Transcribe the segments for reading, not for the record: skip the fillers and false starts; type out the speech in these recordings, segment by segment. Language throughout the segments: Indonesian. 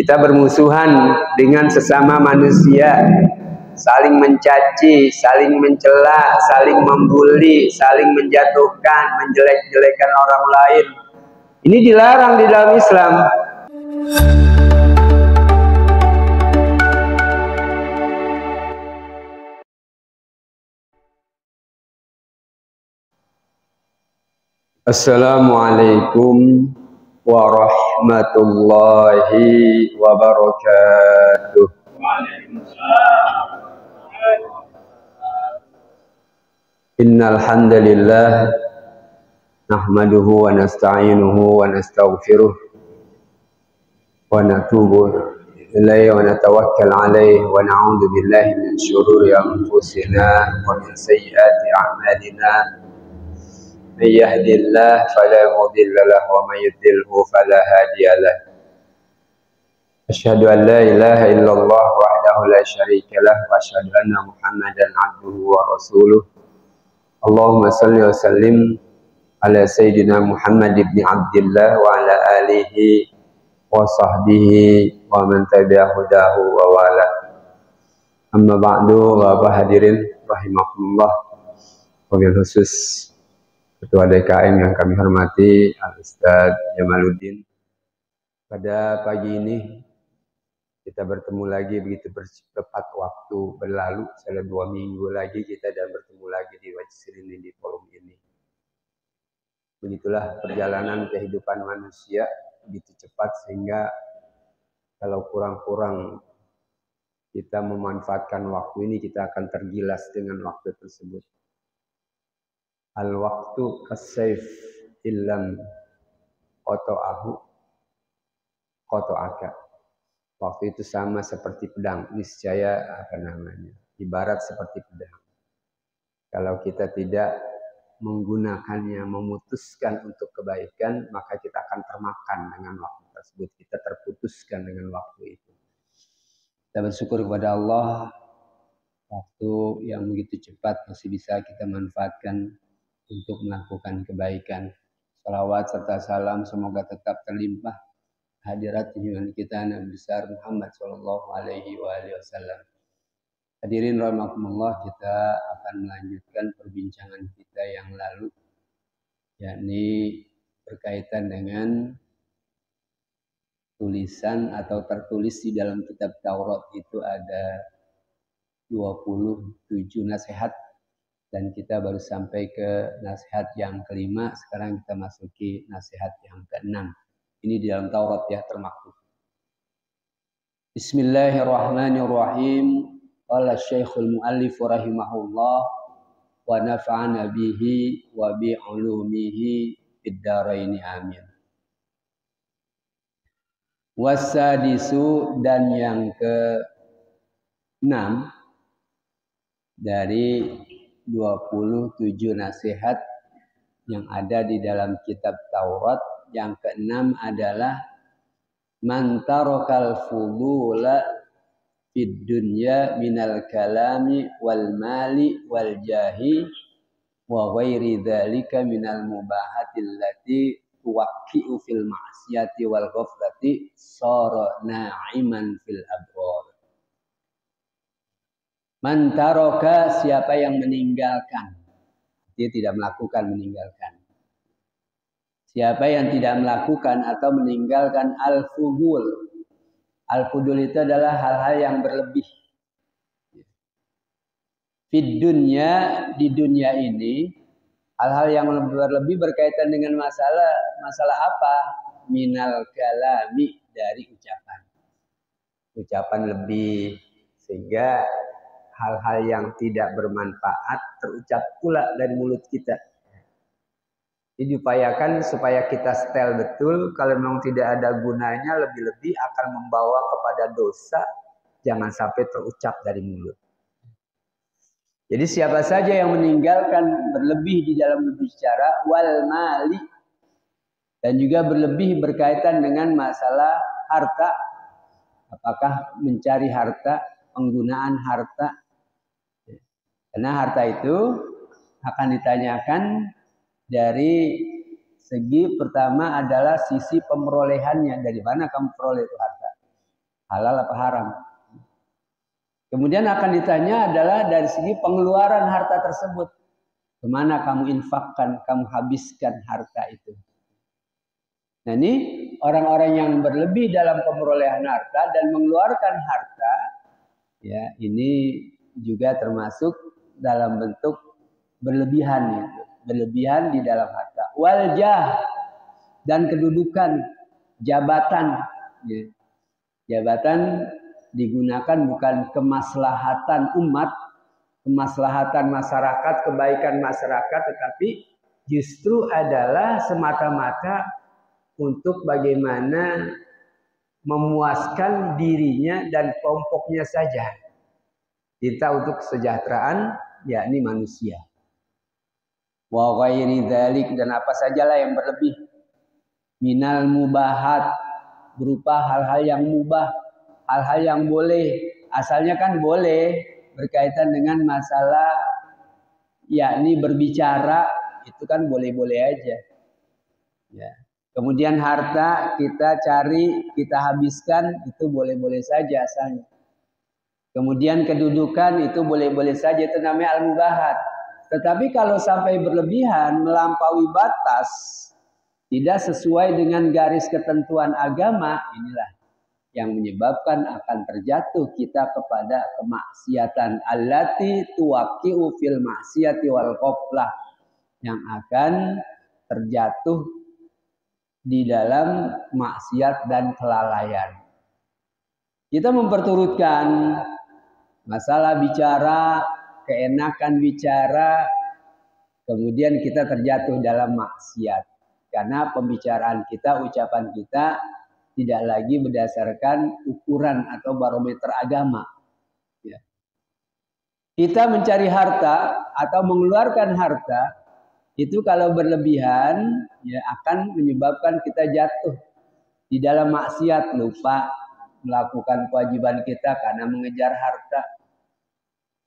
Kita bermusuhan dengan sesama manusia, saling mencaci, saling mencela, saling membuli, saling menjatuhkan, menjelek-jelekan orang lain. Ini dilarang di dalam Islam. Assalamualaikum warahmatullahi wabarakatuh. Innal hamdalillah nahmaduhu wa nasta'inuhu wa nastaghfiruh wa natubu ilayhi wa natawakkal alayhi wa na'udzu billahi min shururi anfusina wa min sayyiati a'malina. من يهد الله فلا مضل له ومن يضلل فلا هادي له أشهد أن لا إله إلا الله وحده لا شريك له وأشهد أن محمدا عبده ورسوله اللهم صل وسلم على سيدنا محمد بن عبد الله وعلى آله وصحبه ومن تبع هداه ووالاه أما بعد Bapak hadirin rahimakumullah, wabil khusus Ketua DKM yang kami hormati Al-Ustaz Jamaluddin. Pada pagi ini kita bertemu lagi, begitu cepat waktu berlalu. Sudah 2 minggu lagi kita dan bertemu lagi di Wajib ini, di forum ini. Begitulah perjalanan kehidupan manusia, begitu cepat sehingga kalau kurang-kurang kita memanfaatkan waktu ini, kita akan tergilas dengan waktu tersebut. Al-waqtu kas-sayf illam qata'ahu qata'aka. Waktu itu sama seperti pedang, niscaya ibarat seperti pedang. Kalau kita tidak menggunakannya, memutuskan untuk kebaikan, maka kita akan termakan dengan waktu tersebut. Kita terputuskan dengan waktu itu. Kita bersyukur kepada Allah, waktu yang begitu cepat masih bisa kita manfaatkan untuk melakukan kebaikan. Salawat serta salam semoga tetap terlimpah hadirat junjungan kita Nabi besar Muhammad sallallahu alaihi wasallam. Hadirin rahimakumullah, kita akan melanjutkan perbincangan kita yang lalu, yakni berkaitan dengan tulisan atau tertulis di dalam kitab Taurat itu ada 27 nasihat. Dan kita baru sampai ke nasihat yang kelima. Sekarang kita masuki nasihat yang keenam. Ini di dalam Taurat ya, termaktub. Bismillahirrahmanirrahim. Qala Syekhul Mu'allif rahimahullah wa nafa'ana bihi wa bi ulumihi fid dharain amin. Wasadisu, dan yang ke-6 dari 27 nasihat yang ada di dalam kitab Taurat. Yang ke-6 adalah man tarakal fudula fid dunya minal kalami wal mali wal jahi wa ghairi dzalika minal mubahatil lati tuwaqqi'u fil ma'siyati wal ghaflati sara na'iman fil abrar. Man taraka, siapa yang meninggalkan, dia tidak melakukan, meninggalkan. Siapa yang tidak melakukan atau meninggalkan al-fudul. Al-fudul itu adalah hal-hal yang berlebih. Fid dunya, di dunia ini, hal-hal yang berlebih berkaitan dengan masalah apa? Minal kalami, dari ucapan. Ucapan lebih, sehingga hal-hal yang tidak bermanfaat terucap pula dari mulut kita. Jadi diupayakan supaya kita setel betul. Kalau memang tidak ada gunanya, lebih-lebih akan membawa kepada dosa, jangan sampai terucap dari mulut. Jadi siapa saja yang meninggalkan berlebih di dalam berbicara, wal mali, dan juga berlebih berkaitan dengan masalah harta, apakah mencari harta, penggunaan harta. Karena harta itu akan ditanyakan dari segi pertama adalah sisi pemerolehannya. Dari mana kamu peroleh itu harta? halal apa haram. Kemudian akan ditanya adalah dari segi pengeluaran harta tersebut. Kemana kamu infakkan, kamu habiskan harta itu. Nah ini orang-orang yang berlebih dalam pemerolehan harta dan mengeluarkan harta, ya ini juga termasuk dalam bentuk berlebihan, gitu. Berlebihan di dalam harta. Waljah dan kedudukan, jabatan, ya. Jabatan digunakan bukan kemaslahatan umat, kemaslahatan masyarakat, kebaikan masyarakat, tetapi justru adalah semata-mata untuk bagaimana memuaskan dirinya dan kelompoknya saja. Kita untuk kesejahteraan yakni manusia. Wa ghairi dzalik, dan apa sajalah yang berlebih. Minal mubahat, berupa hal-hal yang mubah, hal-hal yang boleh. Asalnya kan boleh berkaitan dengan masalah yakni berbicara, itu kan boleh-boleh aja. Ya. Kemudian harta kita cari, kita habiskan, itu boleh-boleh saja asalnya. Kemudian kedudukan itu boleh-boleh saja, itu namanya al-mubahat. Tetapi kalau sampai berlebihan, melampaui batas, tidak sesuai dengan garis ketentuan agama, inilah yang menyebabkan akan terjatuh kita kepada kemaksiatan allati tuwaqi'u fil maksiati wal ghaflah, yang akan terjatuh di dalam maksiat dan kelalaian. Kita memperturutkan masalah bicara, keenakan bicara, kemudian kita terjatuh dalam maksiat. Karena pembicaraan kita, ucapan kita tidak lagi berdasarkan ukuran atau barometer agama. Ya. Kita mencari harta atau mengeluarkan harta, itu kalau berlebihan ya akan menyebabkan kita jatuh di dalam maksiat, lupa melakukan kewajiban kita karena mengejar harta.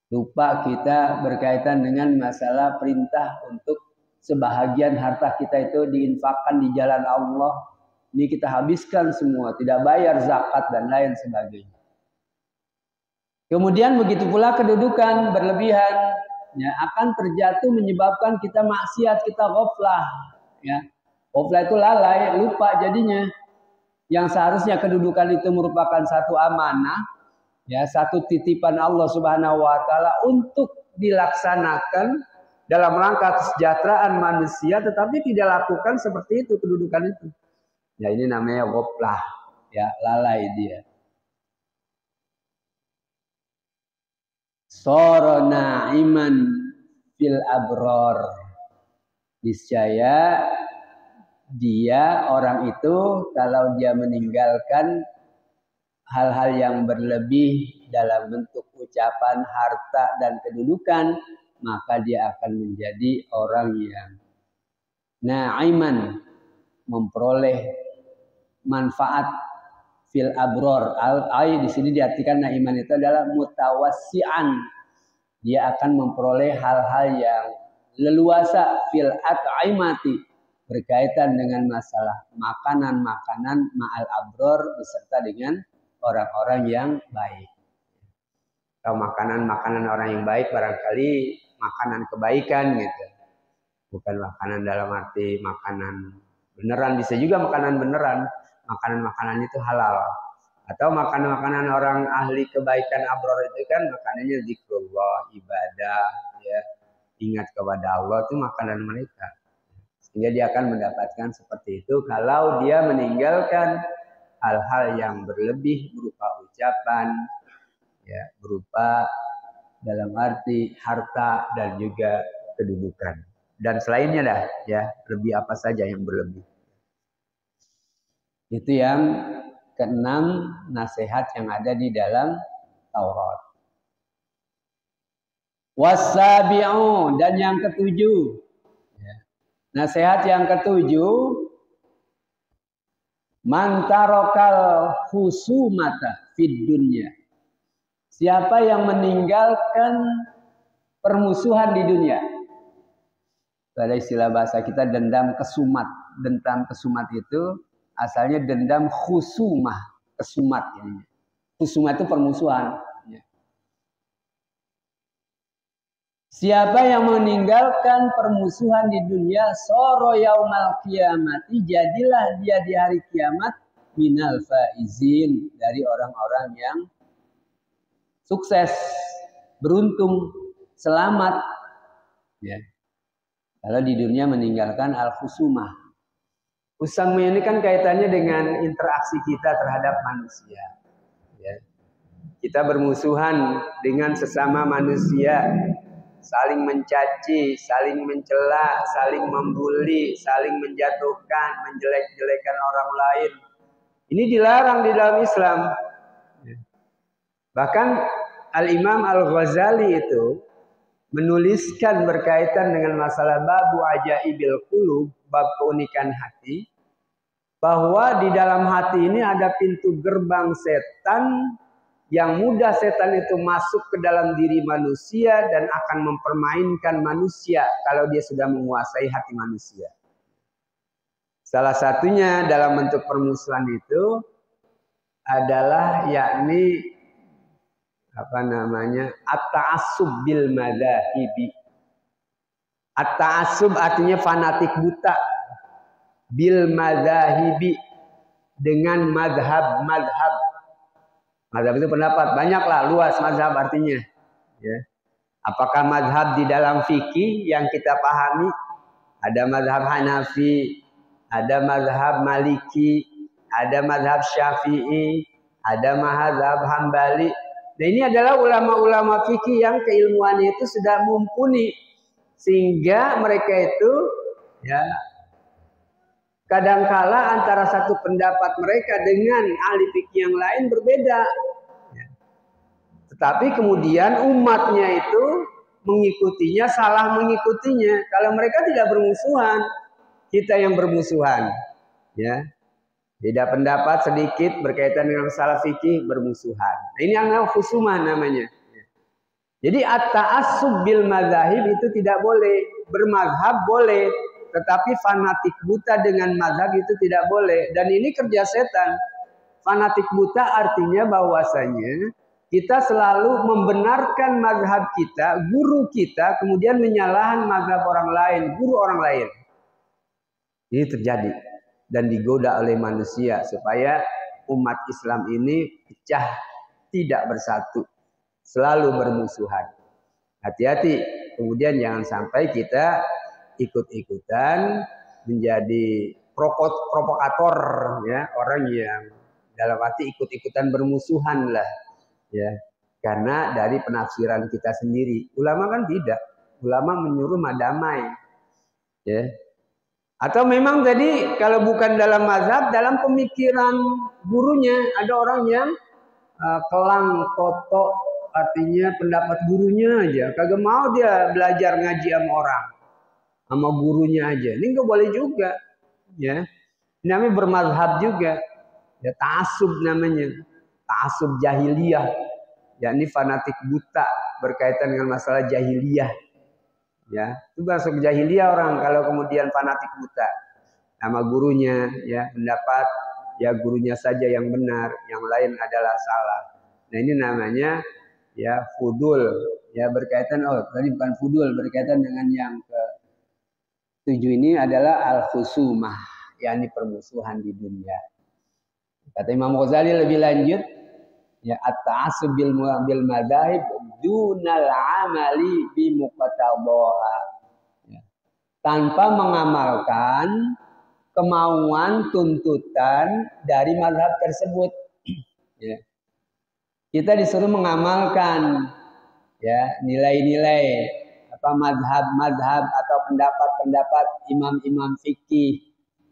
Lupa kita berkaitan dengan masalah perintah untuk sebahagian harta kita itu diinfakkan di jalan Allah. Ini kita habiskan semua, tidak bayar zakat dan lain sebagainya. Kemudian begitu pula kedudukan berlebihan, ya, akan terjatuh menyebabkan kita maksiat, kita ghaflah. Ya. Ghaflah itu lalai, lupa jadinya. Yang seharusnya kedudukan itu merupakan satu amanah, ya, satu titipan Allah Subhanahu wa taala untuk dilaksanakan dalam rangka kesejahteraan manusia, tetapi tidak lakukan seperti itu kedudukan itu. Ya ini namanya ghaflah, ya, lalai dia. Sara na'iman fil abror. Niscaya dia orang itu kalau dia meninggalkan hal-hal yang berlebih dalam bentuk ucapan, harta dan kedudukan, maka dia akan menjadi orang yang na'iman, memperoleh manfaat fil abror. Al-ai di sini diartikan na'iman itu adalah mutawassian. Dia akan memperoleh hal-hal yang leluasa fil at'imati, berkaitan dengan masalah makanan-makanan ma'al abror, beserta dengan orang-orang yang baik. Kalau makanan-makanan orang yang baik barangkali makanan kebaikan gitu. Bukan makanan dalam arti makanan beneran, bisa juga makanan beneran. Makanan-makanan itu halal. Atau makanan-makanan orang ahli kebaikan abror itu kan makanannya zikrullah, ibadah, ya, ingat kepada Allah, itu makanan mereka. Sehingga dia akan mendapatkan seperti itu kalau dia meninggalkan hal-hal yang berlebih berupa ucapan, ya, berupa dalam arti harta dan juga kedudukan. Dan selainnya dah, ya, lebih apa saja yang berlebih. Itu yang keenam nasihat yang ada di dalam Taurat. Wasabi'u, dan yang ketujuh. Ya. Nasihat yang ketujuh, mantarokal husumata fid dunya. Siapa yang meninggalkan permusuhan di dunia. Pada istilah bahasa kita dendam kesumat. Dendam kesumat itu asalnya dendam khusumah, kesumat ini. Khusumah itu permusuhan. Siapa yang meninggalkan permusuhan di dunia, soro yaumal qiyamati, jadilah dia di hari kiamat minal faizin, dari orang-orang yang sukses, beruntung, selamat. Ya. Kalau di dunia meninggalkan al-khusumah. Khusumah ini kan kaitannya dengan interaksi kita terhadap manusia. Ya. Kita bermusuhan dengan sesama manusia. Saling mencaci, saling mencela, saling membuli, saling menjatuhkan, menjelek-jelekan orang lain. Ini dilarang di dalam Islam. Bahkan Al-Imam Al-Ghazali itu menuliskan berkaitan dengan masalah babu ajaibil qulub, bab keunikan hati, bahwa di dalam hati ini ada pintu gerbang setan yang mudah setan itu masuk ke dalam diri manusia dan akan mempermainkan manusia kalau dia sudah menguasai hati manusia. Salah satunya dalam bentuk permusuhan itu adalah yakni at-ta'assub bil madzahibi. At-ta'assub artinya fanatik buta. Bil madzahibi, dengan madhab. Mazhab itu pendapat, banyaklah, luas mazhab artinya. Ya. Apakah mazhab di dalam fikih yang kita pahami? Ada mazhab Hanafi, ada mazhab Maliki, ada mazhab Syafi'i, ada mazhab Hambali. Nah, ini adalah ulama-ulama fikih yang keilmuannya itu sudah mumpuni, sehingga mereka itu ya kadangkala antara satu pendapat mereka dengan ahli fikih yang lain berbeda. Tetapi kemudian umatnya itu mengikutinya, salah mengikutinya. Kalau mereka tidak bermusuhan, kita yang bermusuhan. Ya. Beda pendapat sedikit berkaitan dengan masalah fikih, bermusuhan. Nah, ini yang namanya khusumah namanya. Jadi at-ta'assub bil madzahib itu tidak boleh. Bermazhab boleh, tetapi fanatik buta dengan mazhab itu tidak boleh. Dan ini kerja setan. Fanatik buta artinya bahwasanya kita selalu membenarkan mazhab kita, guru kita, kemudian menyalahkan mazhab orang lain, guru orang lain. Ini terjadi dan digoda oleh manusia supaya umat Islam ini pecah, tidak bersatu, selalu bermusuhan. Hati-hati, kemudian jangan sampai kita ikut-ikutan menjadi provokator, ya, orang yang dalam arti ikut-ikutan bermusuhan lah, ya, karena dari penafsiran kita sendiri. Ulama kan tidak, ulama menyuruh damai, ya. Atau memang tadi kalau bukan dalam mazhab, dalam pemikiran gurunya ada orang yang kelang kotok, artinya pendapat gurunya aja, kagak mau dia belajar ngaji sama orang, sama gurunya aja. Ini nggak boleh juga, ya. Ini namanya bermazhab juga, ya, ta'assub namanya, ta'assub jahiliyah, yakni fanatik buta berkaitan dengan masalah jahiliyah. Ya, itu masuk jahiliyah orang kalau kemudian fanatik buta sama gurunya, ya, pendapat ya gurunya saja yang benar, yang lain adalah salah. Nah, ini namanya ya fudul, ya, berkaitan, tadi bukan fudul, berkaitan dengan yang ke-7 ini adalah al-khusumah, yakni permusuhan di dunia. Kata Imam Ghazali lebih lanjut, ya, at-ta'assub bil madzahib dunal amali bi muqtadaha. Ya. Tanpa mengamalkan kemauan tuntutan dari mazhab tersebut. Ya. Kita disuruh mengamalkan, ya, nilai-nilai mazhab atau pendapat-pendapat imam-imam fikih,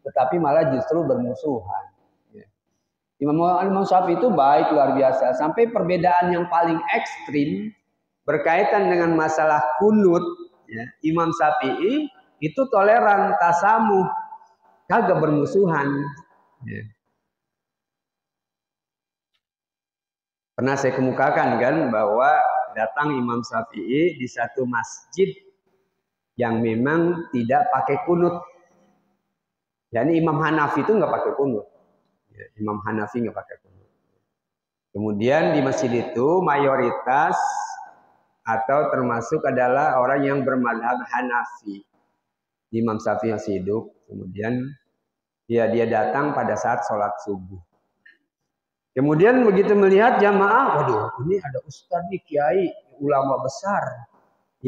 tetapi malah justru bermusuhan. Imam Syafi'i itu baik, luar biasa. Sampai perbedaan yang paling ekstrim berkaitan dengan masalah kunut, ya, Imam Syafi'i itu toleran, tasamuh, kagak bermusuhan. Ya. Pernah saya kemukakan kan bahwa datang Imam Syafi'i di satu masjid yang memang tidak pakai kunut. Yani Imam Hanafi itu nggak pakai kunut. Ya, Imam Hanafi nggak pakai kunut. Kemudian di masjid itu mayoritas atau termasuk adalah orang yang bermadhab Hanafi. Imam Syafi'i masih hidup. Kemudian dia datang pada saat sholat subuh. Kemudian begitu melihat jamaah, waduh, ini ada ustaz nih, kiai, ulama besar,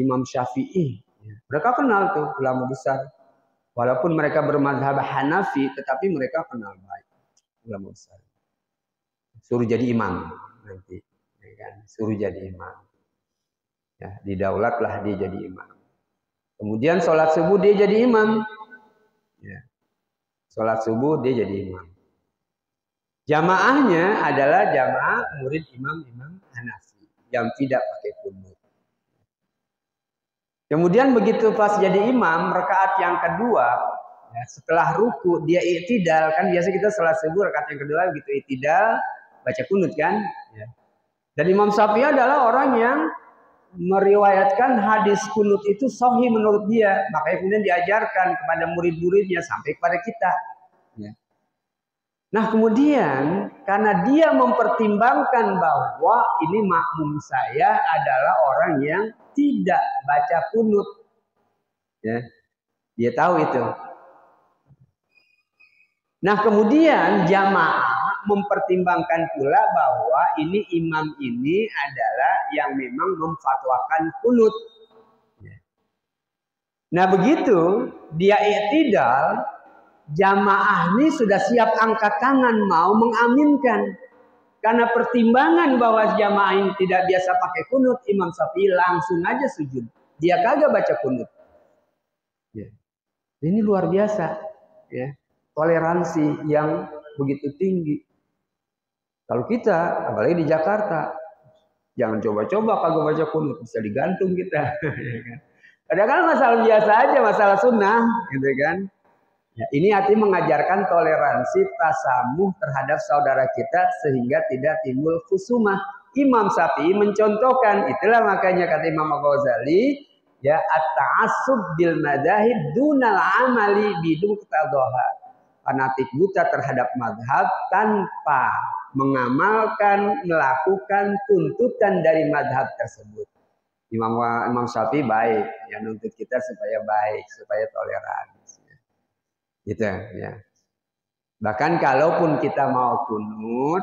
Imam Syafi'i. Mereka kenal tuh ulama besar. Walaupun mereka bermadhab Hanafi, tetapi mereka kenal baik ulama besar. Suruh jadi imam nanti, ya kan? Suruh jadi imam. Ya, didaulatlah dia jadi imam. Kemudian sholat subuh dia jadi imam. Ya. Sholat subuh dia jadi imam. Jamaahnya adalah jamaah murid imam-imam Hanafi yang tidak pakai kunut. Kemudian begitu pas jadi imam, rakaat yang kedua, ya, setelah ruku dia i'tidal, kan biasa kita sholat subuh rakaat yang kedua begitu i'tidal baca kunut kan. Ya. Dan Imam Syafi'i adalah orang yang meriwayatkan hadis kunut itu sahih menurut dia, makanya kemudian diajarkan kepada murid-muridnya sampai kepada kita. Ya. Nah kemudian karena dia mempertimbangkan bahwa ini makmum saya adalah orang yang tidak baca kunut, ya, dia tahu itu. Nah kemudian jamaah mempertimbangkan pula bahwa ini imam ini adalah yang memang memfatwakan kunut. Nah begitu dia i'tidal, jamaah ini sudah siap angkat tangan mau mengaminkan. Karena pertimbangan bahwa jamaah ini tidak biasa pakai kunut, Imam Syafi'i langsung aja sujud. Dia kagak baca kunut. Ya. Ini luar biasa, ya. Toleransi yang begitu tinggi. Kalau kita, apalagi di Jakarta, jangan coba-coba kagak baca kunut, bisa digantung kita. Kadang-kadang masalah biasa aja, masalah sunnah, gitu kan. Ya, ini artinya mengajarkan toleransi tasamuh terhadap saudara kita sehingga tidak timbul khusumah. Imam Syafi'i mencontohkan, itulah makanya kata Imam Ghazali, ya at-ta'assub bil madzahib dunal amali bidun qtadhaha. Fanatik buta terhadap mazhab tanpa mengamalkan, melakukan tuntutan dari mazhab tersebut. Imam Syafi'i baik, yang nuntut kita supaya baik, supaya toleransi. Gitu ya. Bahkan kalaupun kita mau kunut,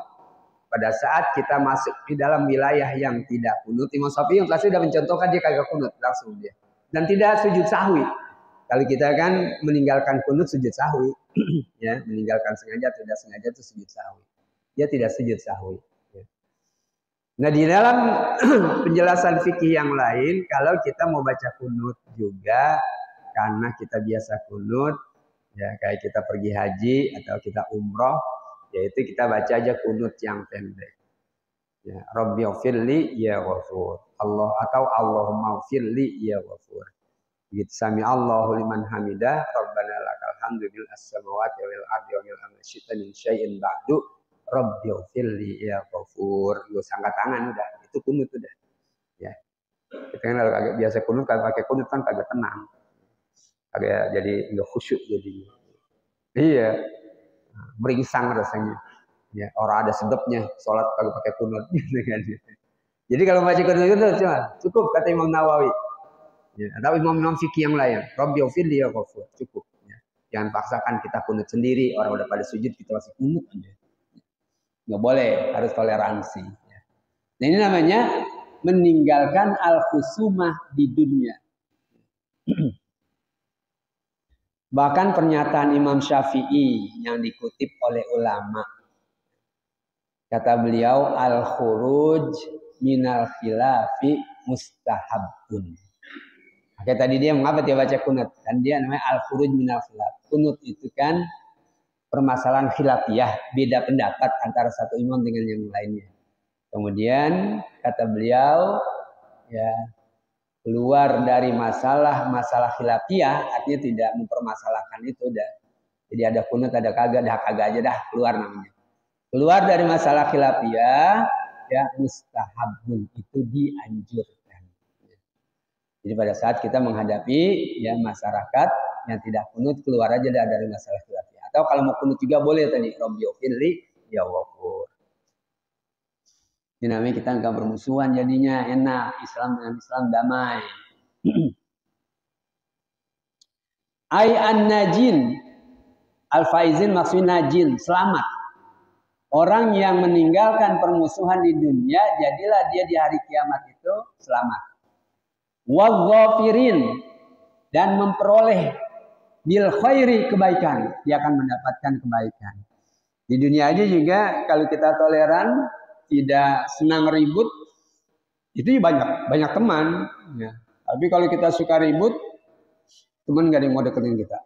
pada saat kita masuk di dalam wilayah yang tidak kunut, Imam Syafi'i yang pasti sudah mencontohkan dia kagak kunut langsung dia. Dan tidak sujud sahwi. Kalau kita kan meninggalkan kunut sujud sahwi, ya, meninggalkan sengaja atau tidak sengaja itu sujud sahwi. Dia tidak sujud sahwi. Ya. Nah di dalam penjelasan fikih yang lain, kalau kita mau baca kunut juga, karena kita biasa kunut, ya kayak kita pergi haji atau kita umroh, yaitu kita baca aja kunut yang pendek. Ya, Rabbighfirli ya Ghafur. Allah atau Allahumma ghfirli ya Ghafur. Gitu, sami Allahu liman hamidah, Rabbana lakal hamdu bil as-samawati wal ardi wa bil amsyita min syai'in ba'du, Rabbighfirli ya Ghafur. Lu angkat tangan udah, itu kunut udah. Ya. Kita kan kalau agak biasa kunut, kalau pakai kunut kan kagak tenang. Agak jadi enggak khusyuk jadinya. Iya. Meringsang rasanya. Ya, orang ada sebabnya sholat kagak pakai kunut gitu kan. Jadi kalau baca kunut itu cukup kata Imam Nawawi. Ya, atau imam-imam fikih yang lain, Rabbighfirli ya Ghafur, cukup. Ya. Jangan paksakan kita kunut sendiri, orang udah pada sujud kita masih kunut aja. Nggak boleh, harus toleransi. Ya. Nah ini namanya meninggalkan al-khusumah di dunia. Bahkan pernyataan Imam Syafi'i yang dikutip oleh ulama, kata beliau al-khuruj minal khilafi mustahabun. Kayak tadi dia mengapa dia baca kunut? Kan dia namanya al-khuruj minal khilaf. Kunut itu kan permasalahan khilafiyah, beda pendapat antara satu imam dengan yang lainnya. Kemudian kata beliau, ya keluar dari masalah khilafiyah, artinya tidak mempermasalahkan itu dah. Jadi ada kunut, ada kagak aja dah, keluar namanya. Keluar dari masalah khilafiyah, ya mustahabun, itu dianjurkan. Jadi pada saat kita menghadapi ya masyarakat yang tidak kunut, keluar aja dari masalah khilafiyah. Atau kalau mau kunut juga boleh tadi, Rabbighfirli ya Ghafur. Ini namanya kita nggak bermusuhan, jadinya enak, Islam dengan Islam damai. Ai an-najin, al-faizin maksudnya najin, selamat. Orang yang meninggalkan permusuhan di dunia, jadilah dia di hari kiamat itu selamat. Wadzafirin, dan memperoleh bil khairi, kebaikan, dia akan mendapatkan kebaikan. Di dunia aja juga kalau kita toleran, tidak senang ribut, itu banyak teman. Ya. Tapi kalau kita suka ribut, teman nggak ada yang mau deketin kita.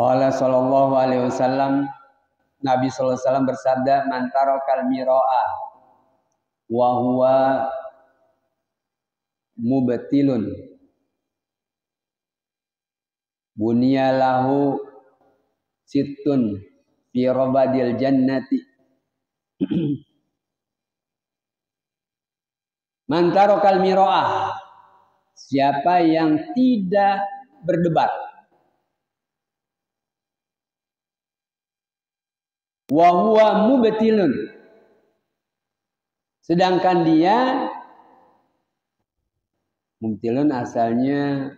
Allah sallallahu alaihi wasallam, Nabi sallallahu alaihi wasallam bersabda, "Man tarakal mira'a wa huwa mubtilun bunya lahu sittun fi rabadil jannati." Man tarakal mira'a, siapa yang tidak berdebat, wa huwa mubtilun, sedangkan dia, mubtilun asalnya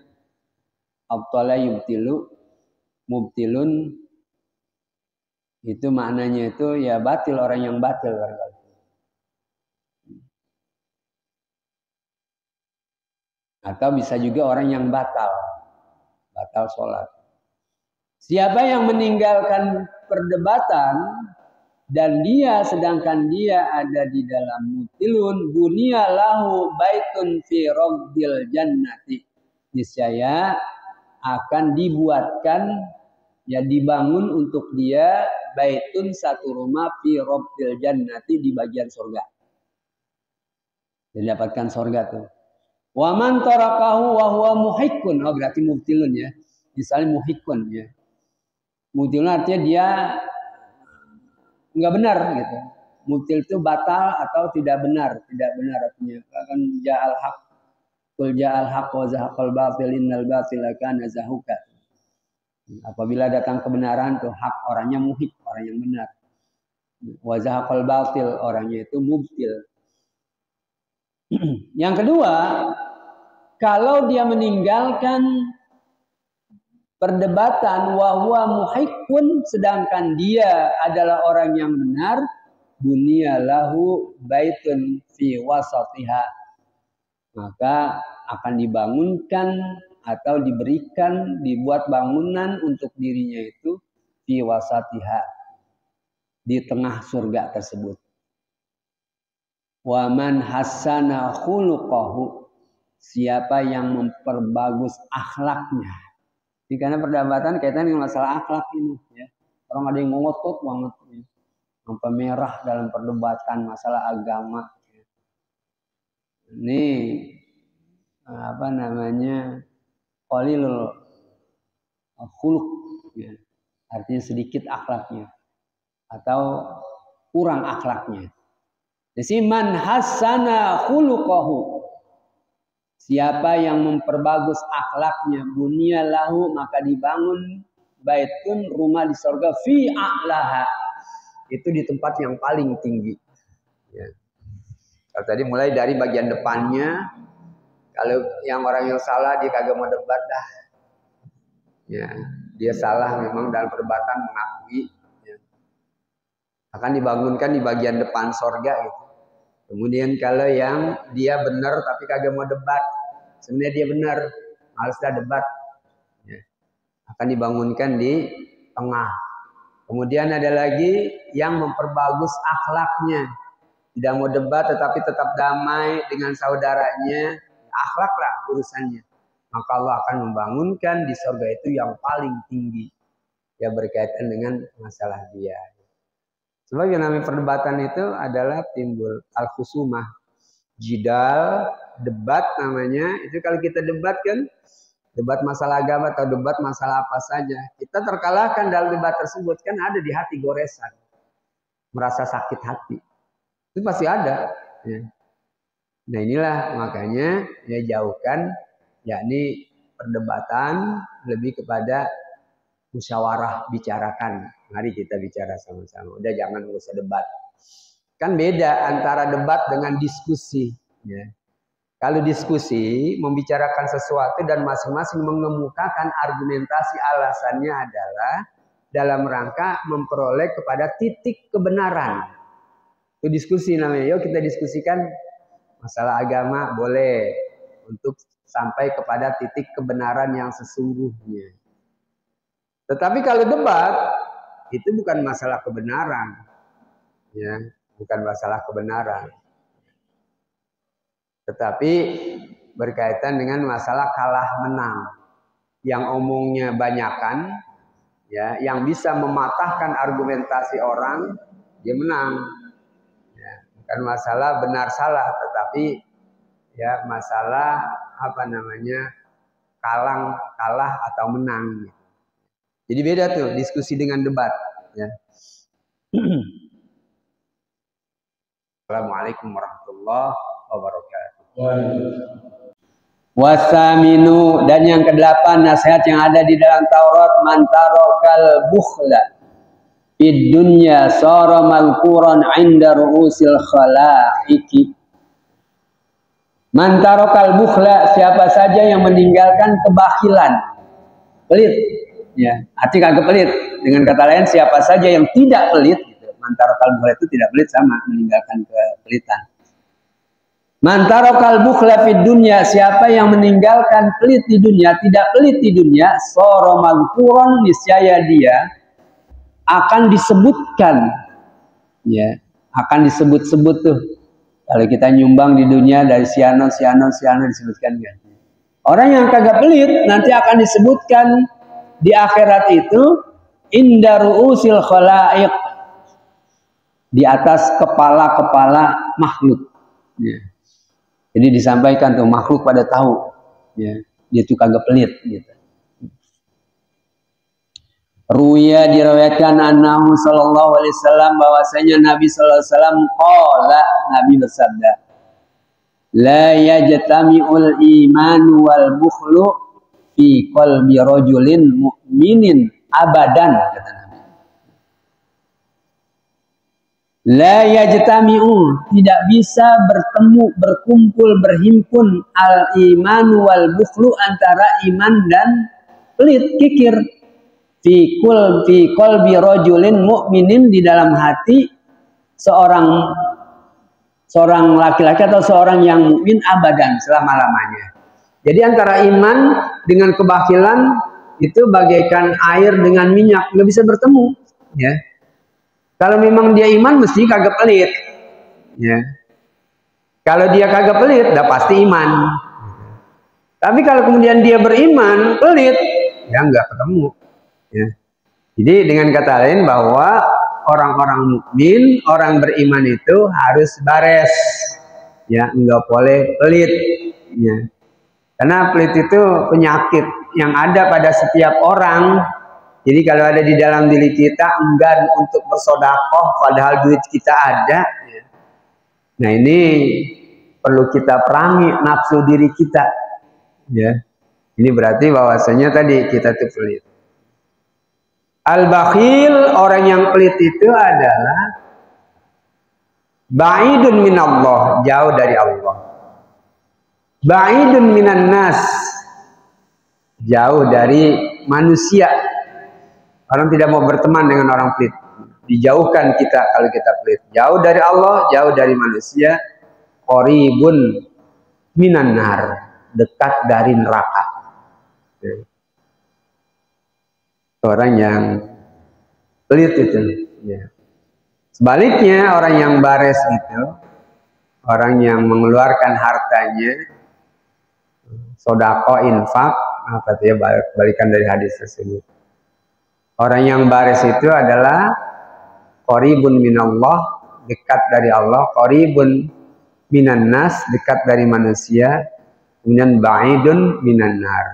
abtala yubtilu, mubtilun itu maknanya itu ya batil, orang yang batil barangkali. Atau bisa juga orang yang batal sholat. Siapa yang meninggalkan perdebatan dan dia sedangkan dia ada di dalam mubtilun, bunya lahu baitun fi rabbil jannati, niscaya akan dibuatkan, ya dibangun untuk dia baitun, satu rumah, fi rabbil jannati, di bagian surga. Didapatkan surga tuh. Wa man tarakahu wa huwa muhiqqun, oh berarti mubtilun ya. Misalnya muhiqqun ya. Mubtilun artinya dia nggak benar gitu. Mubtil itu batal atau tidak benar artinya. Kan ja'al haq, qul ja'al haq wa zahaqal batil innal batila kana zahuqa. Apabila datang kebenaran tuh hak, orangnya muhiq, orang yang benar. Wa zahaqal batil, orangnya itu mubtil. Yang kedua, kalau dia meninggalkan perdebatan wa huwa muhiqqun, sedangkan dia adalah orang yang benar, bunya lahu baitun fi wasatiha, maka akan dibangunkan atau diberikan, dibuat bangunan untuk dirinya itu fi wasatiha, di tengah surga tersebut. Wa man hassana khuluqahu, siapa yang memperbagus akhlaknya. Ini karena perdebatan kaitan dengan masalah akhlak ini ya. Orang ada yang ngotot banget ya. Sampai merah dalam perdebatan masalah agama. Ini apa namanya? Qalilul khuluq ya. Artinya sedikit akhlaknya atau kurang akhlaknya. Jadi man hassana khuluqahu, siapa yang memperbagus akhlaknya, bunya lahu, maka dibangun baitun, rumah di surga, fi a'laha, itu di tempat yang paling tinggi. Ya. Kalau tadi mulai dari bagian depannya, kalau yang orang yang salah dia kagak mau debat dah. Ya, dia salah memang dalam perdebatan mengakui. Ya. Akan dibangunkan di bagian depan surga gitu. Kemudian kalau yang dia benar tapi kagak mau debat, sebenarnya dia benar, malas dah debat, ya, akan dibangunkan di tengah. Kemudian ada lagi yang memperbagus akhlaknya, tidak mau debat tetapi tetap damai dengan saudaranya, akhlak lah urusannya. Maka Allah akan membangunkan di surga itu yang paling tinggi, ya berkaitan dengan masalah dia. Sebagai namanya perdebatan itu adalah timbul al-khusumah, jidal, debat namanya. Itu kalau kita debat kan, debat masalah agama atau debat masalah apa saja, kita terkalahkan dalam debat tersebut, kan ada di hati goresan, merasa sakit hati, itu pasti ada. Ya. Nah inilah makanya ya jauhkan, yakni perdebatan, lebih kepada musyawarah, bicarakan. Mari kita bicara sama-sama. Udah jangan usah debat. Kan beda antara debat dengan diskusi. Ya. Kalau diskusi membicarakan sesuatu dan masing-masing mengemukakan argumentasi alasannya adalah dalam rangka memperoleh kepada titik kebenaran. Itu diskusi namanya. Yuk kita diskusikan masalah agama boleh untuk sampai kepada titik kebenaran yang sesungguhnya. Tetapi kalau debat itu bukan masalah kebenaran, ya, bukan masalah kebenaran. Tetapi berkaitan dengan masalah kalah menang. Yang omongnya banyakan, ya, yang bisa mematahkan argumentasi orang, dia menang. Ya, bukan masalah benar salah, tetapi ya masalah kalah atau menang. Jadi beda tuh diskusi dengan debat. Ya. Assalamualaikum warahmatullahi wabarakatuh. Wasaminu, dan yang ke-8 nasihat yang ada di dalam Taurat, mantarokal bukhla fid dunya sara malquran 'inda ru'usil khalaiqi. Mantarokal bukhla, siapa saja yang meninggalkan kebakilan, pelit, ya, arti kagak pelit. Dengan kata lain, siapa saja yang tidak pelit, gitu. Mantarokal bukhla itu tidak pelit sama meninggalkan kepelitan. Mantarokal bukhla fid dunya, siapa yang meninggalkan pelit di dunia, tidak pelit di dunia, sara malquran, niscaya dia akan disebutkan, ya, akan disebut-sebut tuh. Kalau kita nyumbang di dunia dari siano disebutkan kan. Orang yang kagak pelit nanti akan disebutkan di akhirat itu inda ru'usil khalaiq, di atas kepala-kepala makhluk. Ya. Jadi disampaikan tuh makhluk pada tahu, ya, dia tuh kagak pelit gitu. Ruya diriwayatkan annahu sallallahu alaihi wasallam, bahwasanya Nabi sallallahu alaihi wasallam qala, Nabi bersabda, la yajtami'ul iman wal bukhlu fi qalbi rajulin mu'minin abadan, kata Nabi. La yajtami'u, tidak bisa bertemu, berkumpul, berhimpun al-iman wal bukhlu, antara iman dan pelit, kikir, fi qalbi rajulin mu'minin, di dalam hati seorang laki-laki atau seorang yang mukmin abadan, selama-lamanya. Jadi antara iman dengan kebakilan itu bagaikan air dengan minyak, nggak bisa bertemu, ya. Kalau memang dia iman mesti kagak pelit, ya. Kalau dia kagak pelit, dah pasti iman. Tapi kalau kemudian dia beriman pelit, ya nggak ketemu. Ya. Jadi dengan kata lain bahwa orang-orang mukmin, orang beriman itu harus bares, ya, nggak boleh pelit, ya. Karena pelit itu penyakit yang ada pada setiap orang. Jadi kalau ada di dalam diri kita enggan untuk bersedekah padahal duit kita ada, ya. Nah ini perlu kita perangi nafsu diri kita, ya. Ini berarti bahwasanya tadi kita tuh pelit. Al-bakhil, orang yang pelit itu adalah ba'idun minallah, jauh dari Allah. Ba'idun minan nas, jauh dari manusia. Orang tidak mau berteman dengan orang pelit. Dijauhkan kita kalau kita pelit. Jauh dari Allah, jauh dari manusia. Qaribun minan nar, dekat dari neraka. Orang yang pelit itu, ya. Sebaliknya orang yang bares itu, orang yang mengeluarkan hartanya, sodako, infak, apa itu ya, balikan dari hadis tersebut. Orang yang baris itu adalah qaribun minallah, dekat dari Allah, qaribun minan nas, dekat dari manusia, kemudian ba'idun minan nar,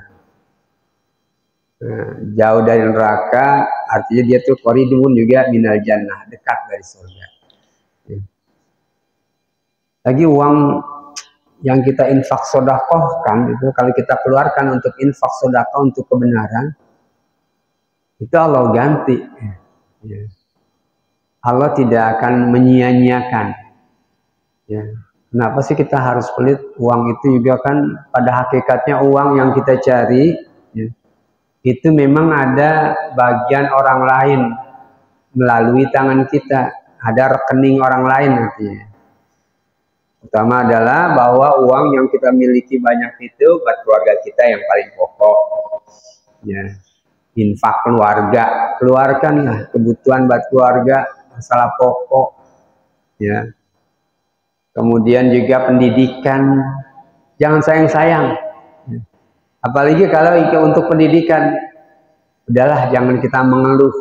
jauh dari neraka, artinya dia tuh qaribun juga minal jannah, dekat dari surga. Lagi uang yang kita infak sedekah kan, itu kalau kita keluarkan untuk infak sedekah untuk kebenaran, itu Allah ganti. Ya. Allah tidak akan menyia-nyiakan. Ya. Kenapa sih kita harus pelit? Uang itu juga kan pada hakikatnya uang yang kita cari, ya, itu memang ada bagian orang lain melalui tangan kita, ada rekening orang lain artinya. Pertama adalah bahwa uang yang kita miliki banyak itu buat keluarga kita yang paling pokok. Ya. Infak keluarga, keluarkanlah kebutuhan buat keluarga, masalah pokok. Ya. Kemudian juga pendidikan, jangan sayang-sayang. Apalagi kalau untuk pendidikan, udahlah jangan kita mengeluh.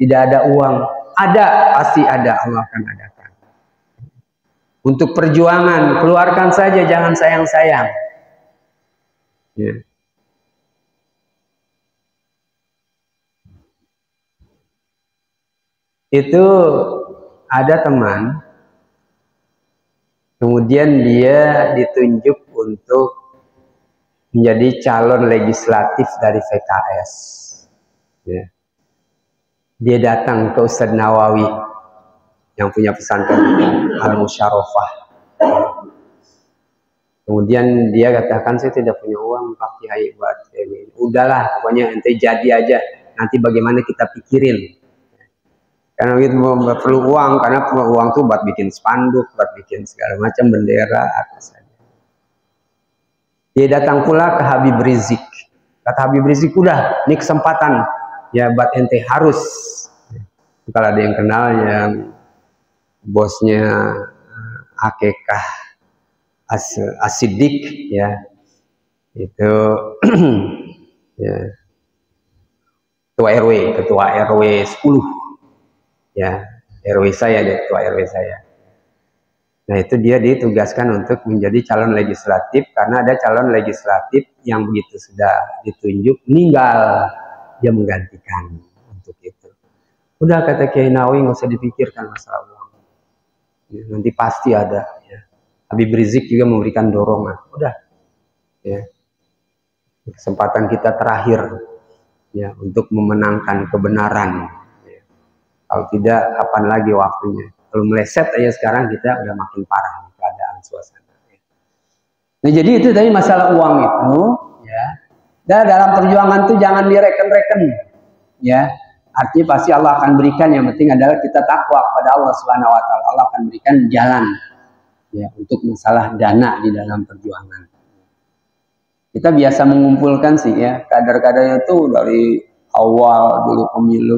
Tidak ada uang, ada, pasti ada, Allah akan adakan. Untuk perjuangan, keluarkan saja, jangan sayang-sayang. Ya. Itu ada teman, kemudian dia ditunjuk untuk menjadi calon legislatif dari PKS. Ya. Dia datang ke Ustadz Nawawi yang punya pesantren Al-Musyarrafah. Kemudian dia katakan, saya tidak punya uang Pak Kiai buat ini. Udahlah, pokoknya ente jadi aja. Nanti bagaimana kita pikirin. Karena gitu perlu uang, karena uang tuh buat bikin spanduk, buat bikin segala macam bendera atas saja. Dia datang pula ke Habib Rizik. Kata Habib Rizik, udah, ini kesempatan. Ya buat ente harus. Kalau ada yang kenal yang bosnya Akekah As-Siddiq, ya itu ya, ketua RW 10, ya RW saya, dia ketua RW saya. Nah itu dia ditugaskan untuk menjadi calon legislatif, karena ada calon legislatif yang begitu sudah ditunjuk meninggal, dia menggantikan untuk itu. Udah, kata Kiai Nawawi, nggak usah dipikirkan masalah uang, ya, nanti pasti ada. Ya. Habib Rizik juga memberikan dorongan. Udah, ya, kesempatan kita terakhir, ya, untuk memenangkan kebenaran. Ya. Kalau tidak, kapan lagi waktunya? Kalau meleset aja sekarang, kita udah makin parah keadaan suasana. Ya. Nah jadi itu tadi masalah uang itu, ya. Dan dalam perjuangan itu jangan direken-reken, ya. Artinya pasti Allah akan berikan, yang penting adalah kita takwa kepada Allah Subhanahu wa taala. Allah akan berikan jalan, ya, untuk masalah dana di dalam perjuangan. Kita biasa mengumpulkan sih, ya, kader-kader itu dari awal dulu pemilu.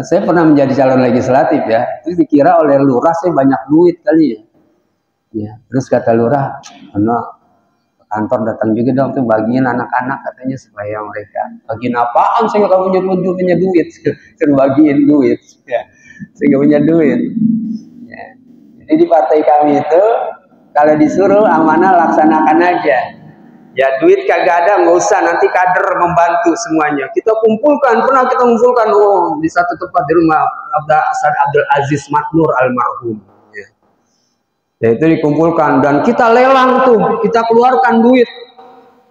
Saya pernah menjadi calon legislatif, ya. Itu dikira oleh lurah saya banyak duit kali, ya. Ya, terus kata lurah, karena kantor datang juga dong tuh bagiin anak-anak katanya supaya mereka. Bagiin apaan? Saya nggak punya duit. Suruh bagiin duit. Ya. Saya nggak punya duit. Ya. Jadi di partai kami itu kalau disuruh amanah laksanakan aja. Ya duit kagak ada, nggak usah, nanti kader membantu semuanya. Kita kumpulkan, pernah kita kumpulkan di satu tempat di rumah Ustaz Abdul Aziz Makmur almarhum. Ya, itu dikumpulkan dan kita lelang tuh, kita keluarkan duit.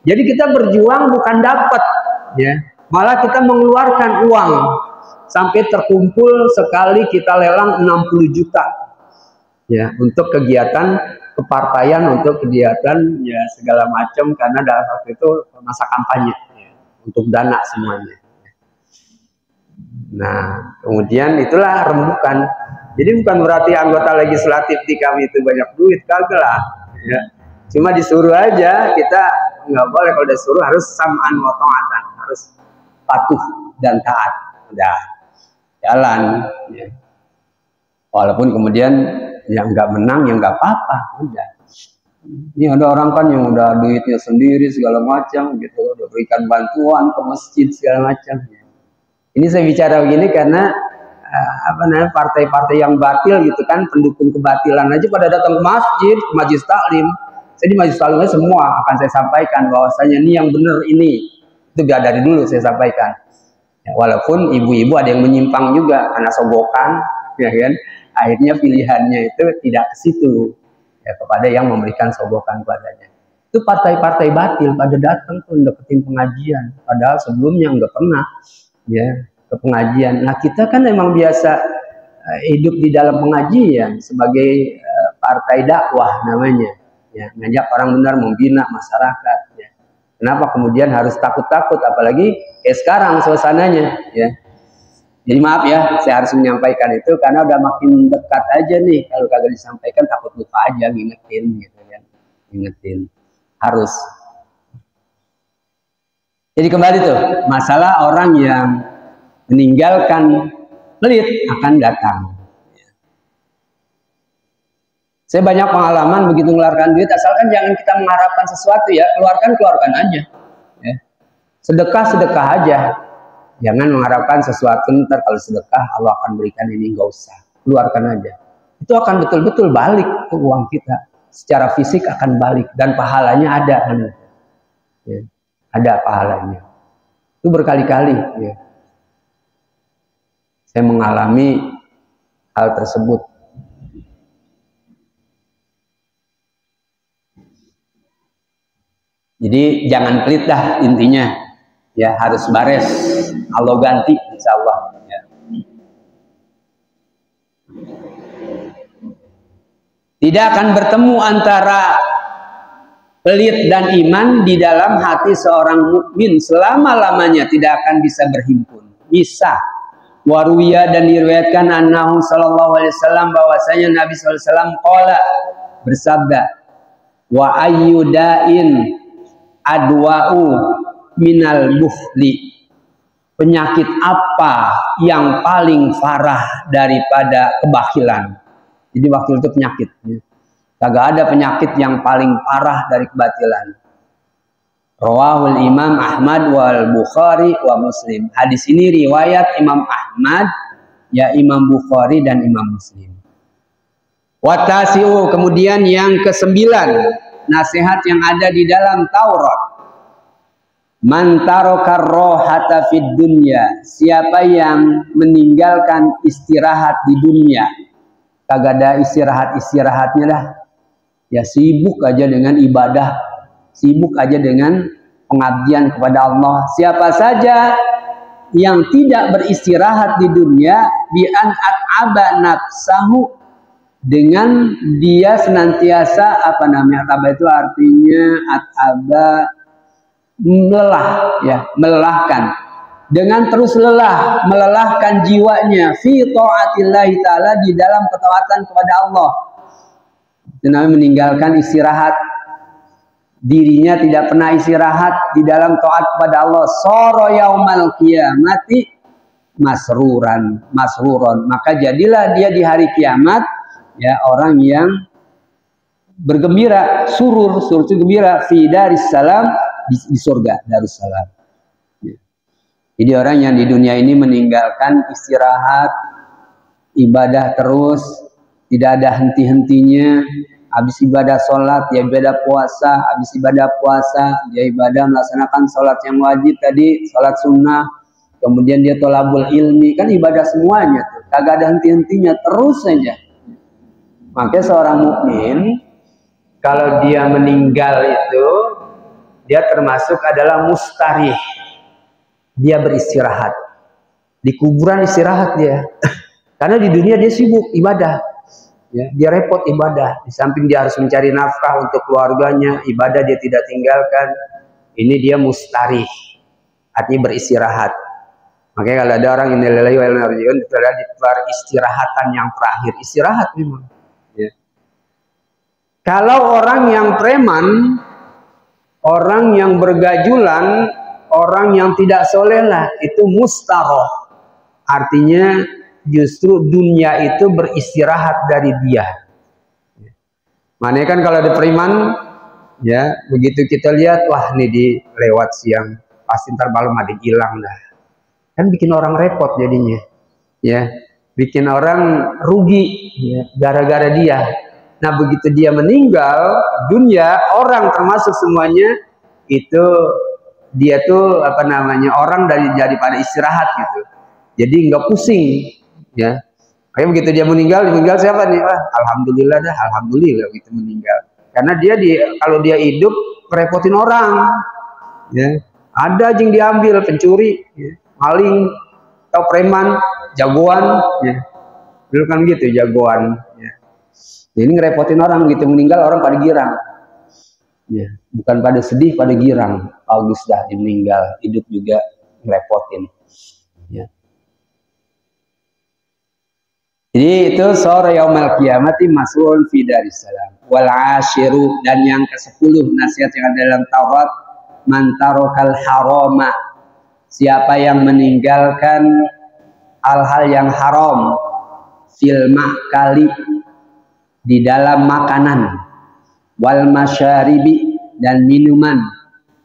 Jadi kita berjuang bukan dapat, ya, malah kita mengeluarkan uang sampai terkumpul sekali kita lelang 60 juta, ya, untuk kegiatan kepartaian, untuk kegiatan, ya, segala macam, karena dalam waktu itu masa kampanye, ya, untuk dana semuanya. Nah, kemudian itulah rembukan. Jadi bukan berarti anggota legislatif di kami itu banyak duit, kagak lah. Ya. Cuma disuruh aja, kita nggak boleh, kalau disuruh harus sam'an wa ta'atan, harus patuh dan taat. Udah jalan. Ya. Walaupun kemudian yang nggak menang, yang nggak apa-apa, udah. Ini ada orang kan yang udah duitnya sendiri segala macam, gitu, udah berikan bantuan ke masjid segala macam. Ya. Ini saya bicara begini karena partai-partai yang batil gitu kan, pendukung kebatilan aja pada datang ke masjid, ke majelis taklim. Jadi majelis taklimnya semua akan saya sampaikan bahwasanya ini yang benar, ini itu biar dari dulu saya sampaikan. Ya, walaupun ibu-ibu ada yang menyimpang juga karena sogokan, ya kan. Akhirnya pilihannya itu tidak ke situ, ya, kepada yang memberikan sogokan padanya. Itu partai-partai batil pada datang tuh deketin pengajian, padahal sebelumnya nggak pernah, ya. ke pengajian. Nah kita kan emang biasa hidup di dalam pengajian sebagai partai dakwah namanya, ya, ngajak orang benar, membina masyarakat. Ya. Kenapa kemudian harus takut-takut, apalagi kayak sekarang suasananya, ya. Jadi maaf ya, saya harus menyampaikan itu karena udah makin dekat aja nih. Kalau kagak disampaikan takut lupa aja, ngingetin gitu ya, ngingetin harus. Jadi kembali tuh masalah orang yang meninggalkan pelit akan datang. Saya banyak pengalaman begitu mengeluarkan duit, asalkan jangan kita mengharapkan sesuatu ya, keluarkan aja. Ya. Sedekah aja. Jangan mengharapkan sesuatu, ntar kalau sedekah Allah akan berikan ini, nggak usah. Keluarkan aja. Itu akan betul-betul balik ke uang kita. Secara fisik akan balik dan pahalanya ada. Ya. Ada pahalanya. Itu berkali-kali. Ya. Saya mengalami hal tersebut. Jadi jangan pelit dah intinya. Ya harus bares, Allah ganti insya Allah. Ya. Tidak akan bertemu antara pelit dan iman di dalam hati seorang mukmin selama-lamanya, tidak akan bisa berhimpun. Bisa. Waruya, dan diriwayatkan annahu sallallahu alaihi wasallam, bahwasanya Nabi sallallahu alaihi wasallam qala, bersabda, wa ayyudain adwa'u minal bukhli, penyakit apa yang paling parah daripada kebakilan. Jadi bakhil itu penyakit. Kagak ada penyakit yang paling parah dari kebatilan. Rawahul Imam Ahmad wal Bukhari wa Muslim. Hadis ini riwayat Imam Ahmad, ya Imam Bukhari dan Imam Muslim. Watasi'u, kemudian yang ke-9, nasihat yang ada di dalam Taurat. Man tarokar rohata fid dunya, siapa yang meninggalkan istirahat di dunia, kagak ada istirahatnya dah, ya sibuk aja dengan ibadah, sibuk aja dengan pengabdian kepada Allah. Siapa saja yang tidak beristirahat di dunia, bi an at'aba nafsahu, dengan dia senantiasa at'aba itu artinya at'aba, melelah, ya, melelahkan, dengan terus lelah, melelahkan jiwanya fi taatillahi taala, di dalam ketaatan kepada Allah. Dan meninggalkan istirahat, dirinya tidak pernah istirahat di dalam taat kepada Allah. Soro yaumal qiyamati masruran, maka jadilah dia di hari kiamat, ya, orang yang bergembira, surur itu gembira, fi daris salam, di surga Darussalam. Ya. Jadi orang yang di dunia ini meninggalkan istirahat, ibadah terus, tidak ada henti-hentinya. Habis ibadah sholat, dia ibadah puasa. Habis ibadah puasa, dia ibadah melaksanakan sholat yang wajib tadi, sholat sunnah. Kemudian dia tolabul ilmi, kan ibadah semuanya tuh. Kagak ada henti-hentinya, terus saja. Makanya seorang mukmin kalau dia meninggal itu, dia termasuk adalah mustarih. Dia beristirahat. Di kuburan istirahat dia. Karena di dunia dia sibuk ibadah. Ya, dia repot ibadah. Di samping dia harus mencari nafkah untuk keluarganya, ibadah dia tidak tinggalkan. Ini dia mustarih. Artinya beristirahat. Makanya kalau ada orang yang nilai itu adalah istirahatan yang terakhir. Istirahat memang. Ya. Kalau orang yang preman, orang yang bergajulan, orang yang tidak soleh lah, itu mustaroh. Artinya justru dunia itu beristirahat dari dia. Makanya kan kalau ada preman, ya begitu kita lihat, wah ini di lewat siang, pasti ntar malam ada hilang dah. Kan bikin orang repot jadinya, ya, bikin orang rugi, ya, gara-gara dia. Nah begitu dia meninggal dunia, orang termasuk semuanya itu dia tuh orang daripada istirahat gitu. Jadi nggak pusing, ya. Kayak begitu dia meninggal siapa nih? Wah, alhamdulillah dah, alhamdulillah gitu meninggal. Karena dia kalau dia hidup merepotin orang, ya. Ada yang diambil, pencuri, ya, maling, Atau preman, jagoan, ya. Dulu kan gitu, jagoan. Ya. Ini ngerepotin orang gitu, meninggal orang pada girang. Ya. Bukan pada sedih, pada girang. Bagus dah dia meninggal, hidup juga ngerepotin. Ya. Jadi itu sore yaumil qiyamati mas'ulun fi darissalam. Wal ashiru, dan yang ke-10 nasihat yang ada dalam Taurat, man tarokal harama, siapa yang meninggalkan hal-hal yang haram, fil ma'kali, di dalam makanan, wal masyaribi, dan minuman,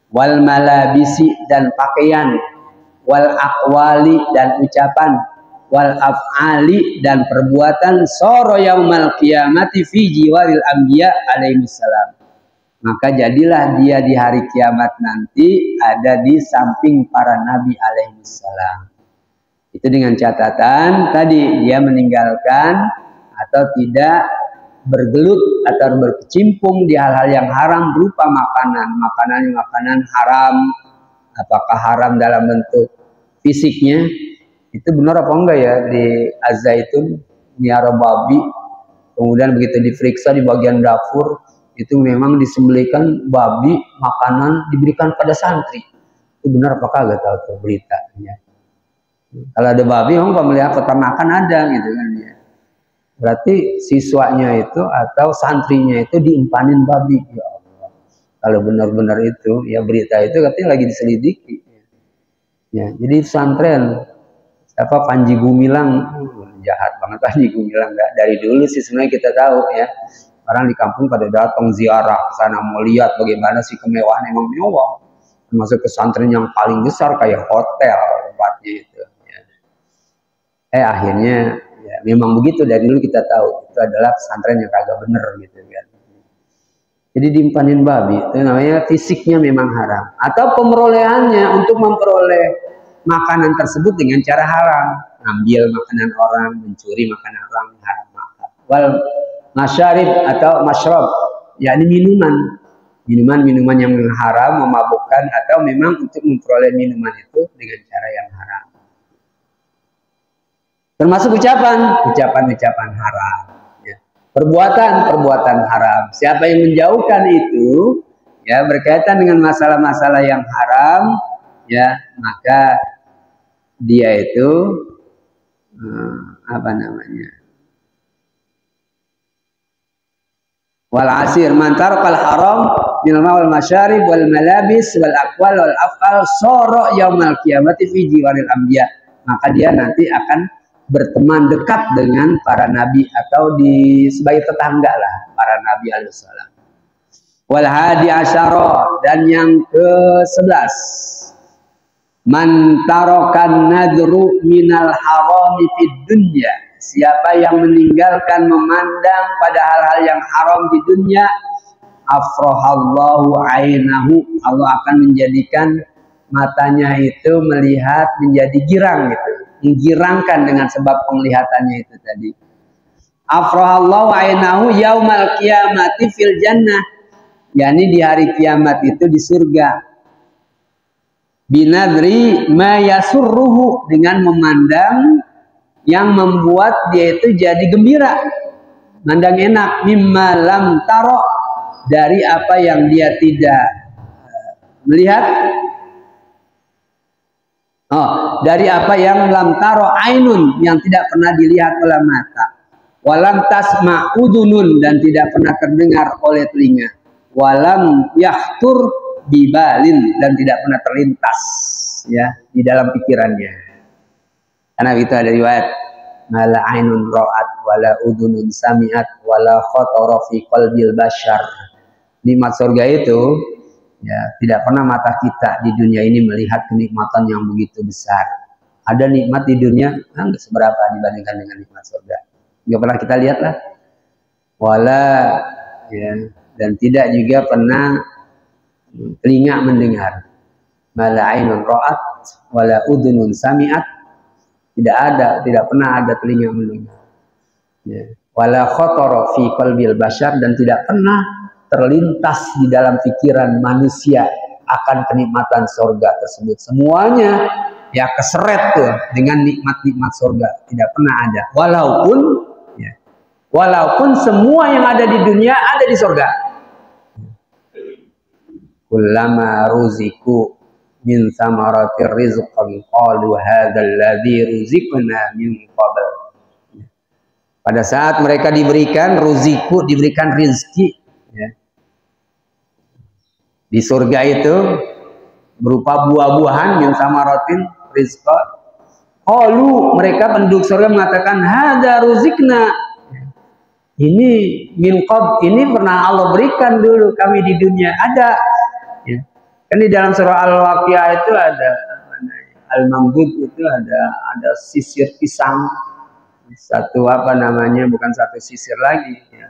wal malabisi, dan pakaian, wal aqwali, dan ucapan, wal af'ali, dan perbuatan, soro yaumal qiyamati fi jiwaril anbiya alaihissalam, maka jadilah dia di hari kiamat nanti ada di samping para nabi alaihissalam. Itu dengan catatan tadi dia meninggalkan atau tidak bergelut atau berkecimpung di hal-hal yang haram berupa makanan haram. Apakah haram dalam bentuk fisiknya? Itu benar apa enggak ya, di Az-Zaitun miara babi, kemudian begitu diperiksa di bagian dapur itu memang disembelihkan babi, makanan diberikan pada santri. Itu benar apakah enggak tahu tuh beritanya. Kalau ada babi memang pemeliharaan peternakan ada gitu kan ya. Berarti siswanya itu atau santrinya itu diempanin babi. Ya Allah. Kalau benar-benar itu ya, berita itu katanya lagi diselidiki. Ya, jadi pesantren apa Panji Gumilang, jahat banget Panji Gumilang. Dari dulu sih sebenarnya kita tahu ya, orang di kampung pada datang ziarah ke sana mau lihat bagaimana sih kemewahan, emang mewah, termasuk pesantren yang paling besar kayak hotel tempatnya itu ya. Akhirnya ya memang begitu, dari dulu kita tahu itu adalah pesantren yang kagak bener gitu kan. Jadi diimpanin babi itu namanya fisiknya memang haram, atau pemerolehannya untuk memperoleh makanan tersebut dengan cara haram, ngambil makanan orang, mencuri makanan orang, haram makan. Wal masyarib atau masyrab, yakni minuman yang haram, memabukkan, atau memang untuk memperoleh minuman itu dengan cara yang haram. Termasuk ucapan haram, ya. Perbuatan haram. Siapa yang menjauhkan itu, ya berkaitan dengan masalah-masalah yang haram, ya maka dia itu wal asir man tarakal haram minal wal masyarib wal malabis wal aqwal wal af'al soro yaumal qiyamati fi jiwaril anbiya, maka dia nanti akan berteman dekat dengan para nabi atau sebagai tetangga lah para nabi alaihissalam. Wal hadi asyara, dan yang ke-11, man tarokan nadru minal harami fid dunya, siapa yang meninggalkan memandang pada hal-hal yang haram di dunia, afrohallahu ainahu, Allah akan menjadikan matanya itu melihat menjadi girang gitu, menggirangkan dengan sebab penglihatannya itu tadi. Afrohallahu ainahu yaumal qiyamati fil jannah, yakni di hari kiamat itu di surga. Binadri ma yasurruhu, dengan memandang yang membuat dia itu jadi gembira, mandang enak, mimma lam taro, dari apa yang dia tidak melihat, dari apa yang lam taro ainun, yang tidak pernah dilihat oleh mata, walam tasma udunun, dan tidak pernah terdengar oleh telinga, walam yahtur bibalin, dan tidak pernah terlintas ya di dalam pikirannya. Karena itu ada riwayat mala ainun ra'at wala udunun sami'at wala khatara fi qalbil bashar. Nikmat surga itu ya tidak pernah mata kita di dunia ini melihat kenikmatan yang begitu besar. Ada nikmat di dunia enggak seberapa dibandingkan dengan nikmat surga. Enggak pernah kita lihat lah. Wala ya, dan tidak juga pernah telinga mendengar. Mala ainun ra'at wala udunun sami'at, tidak pernah ada telinga mendengar. Ya. Wala khatara fi qalbil bashar, dan tidak pernah terlintas di dalam pikiran manusia akan kenikmatan surga tersebut. Semuanya ya keseret tuh dengan nikmat-nikmat surga, tidak pernah ada. Walaupun semua yang ada di dunia ada di surga. Kullama ruziku min samaratir rizqan qalu hadzal ladzi ruziqna min qabl. Pada saat mereka diberikan ruziku, diberikan rizki, ya, di surga itu berupa buah-buahan yang samaratin rizqa. Qalu, mereka penduduk surga mengatakan hadza ruzikna. Ini min qab, ini pernah Allah berikan dulu kami di dunia, ada. Ya. Kan di dalam surah Al-Waqiah itu ada Al-Mamdud, itu ada sisir pisang. Satu apa namanya, bukan satu sisir lagi ya.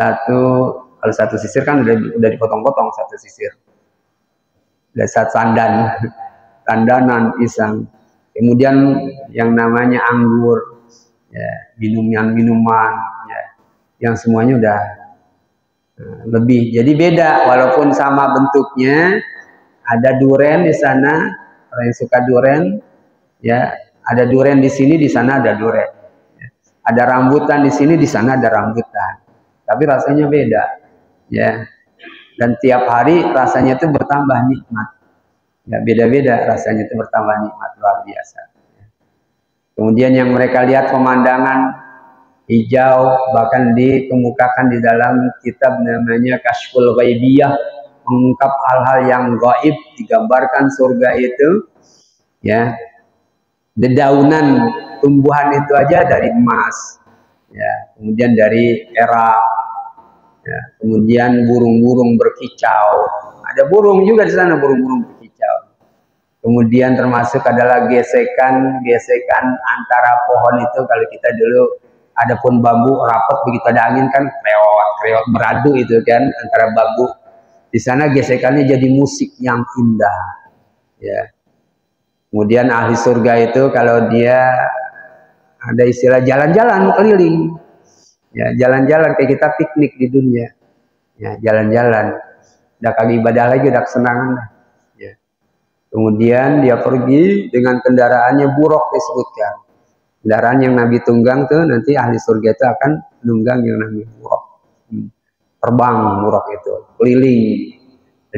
Kalau satu sisir kan udah dipotong-potong satu sisir. Ada sandanan pisang. Kemudian yang namanya anggur, ya, minuman, ya, yang semuanya udah lebih. Jadi beda, walaupun sama bentuknya. Ada duren di sana, orang yang suka duren, ya. Ada duren di sini, di sana ada duren. Ada rambutan di sini, di sana ada rambutan. Tapi rasanya beda, ya. Dan tiap hari rasanya itu bertambah nikmat. Ya, beda-beda rasanya itu bertambah nikmat, luar biasa. Kemudian yang mereka lihat pemandangan hijau, bahkan dikemukakan di dalam kitab namanya Kashful Ghaibiyah, mengungkap hal-hal yang gaib, digambarkan surga itu, ya. Dedaunan tumbuhan itu aja dari emas, ya, kemudian dari perak, ya, kemudian burung-burung berkicau, ada burung juga di sana, burung-burung berkicau. Kemudian termasuk adalah gesekan antara pohon itu. Kalau kita dulu ada pun bambu rapat, begitu ada angin kan kreot beradu itu kan antara bambu. Di sana gesekannya jadi musik yang indah, ya. Kemudian ahli surga itu kalau dia ada istilah jalan-jalan keliling, ya, jalan-jalan kayak kita piknik di dunia, ya, jalan-jalan, udah kagak ibadah lagi, udah kesenangan, ya. Kemudian dia pergi dengan kendaraannya buruk disebutkan, kendaraan yang Nabi tunggang tuh nanti ahli surga itu akan menunggang yang Nabi buruk, terbang buruk itu, keliling,